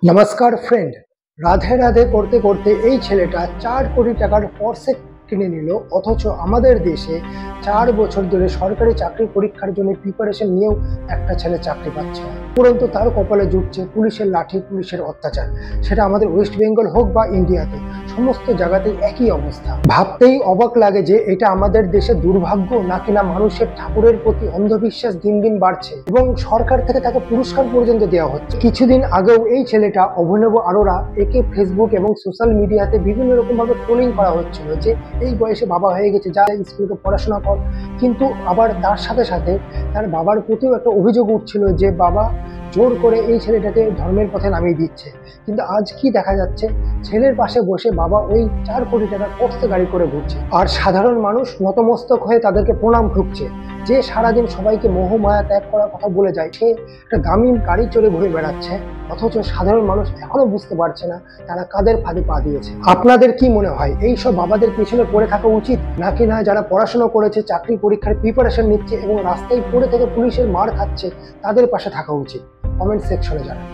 নমস্কার ফ্রেন্ড। রাধে রাধে করতে করতে এই ছেলেটা 4 কোটি টাকার পর্সে কিনে নিল, অথচ আমাদের দেশে 4 বছর ধরে সরকারি চাকরির পরীক্ষার জন্য প্রিপারেশন নিয়েও একটা ছেলে চাকরি পাচ্ছে না। উপরন্তু তার কপালে জুটছে পুলিশের লাঠি, পুলিশের অত্যাচার। সেটা আমাদের ওয়েস্ট বেঙ্গল হোক বা ইন্ডিয়াতে, সমস্ত জায়গাতেই একই অবস্থা। ভাবতেই অবাক লাগে যে এটা আমাদের দেশের দুর্ভাগ্য নাকি না মানুষের ঠাকুরের প্রতি অন্ধবিশ্বাস দিন দিন বাড়ছে এবং সরকার থেকে তাকে পুরস্কার পর্যন্ত দেওয়া হচ্ছে। কিছুদিন আগেও এই ছেলেটা অভিনব আরোরা, একে ফেসবুক এবং সোশ্যাল মিডিয়াতে বিভিন্ন রকম ভাবে ট্রোলিং করা হচ্ছিল যে এই বয়সে বাবা হয়ে গেছে, যা স্কুলে পড়াশোনা কর। কিন্তু আবার তার সাথে সাথে তার বাবার প্রতিও একটা অভিযোগ উঠছিল যে বাবা জোর করে এই ছেলেটাকে ধর্মের পথে নামিয়ে দিচ্ছে। কিন্তু আজ কি দেখা যাচ্ছে, ছেলের পাশে বসে বাবা ওই 4 কোটি টাকার পর্সে গাড়ি করে ঘুরছে, আর সাধারণ মানুষ নতমস্তক হয়ে তাদেরকে প্রণাম ঠুকছে। যে সারাদিন সবাইকে মোহ মায়া ত্যাগ করার কথা বলে যায়, সে একটা দামি গাড়ি চড়ে ঘুরে বেড়াচ্ছে, অথচ সাধারণ মানুষ এখনো বুঝতে পারছে না তারা কাদের ফাঁদে পা দিয়েছে। আপনাদের কি মনে হয়, এই সব বাবাদের পেছনে পড়ে থাকা উচিত নাকি না যারা পড়াশোনা করেছে, চাকরি পরীক্ষার প্রিপারেশন নিচ্ছে এবং রাস্তায় পড়ে থেকে পুলিশের মার খাচ্ছে, তাদের পাশে থাকা উচিত? কমেন্ট সেকশনে জানান।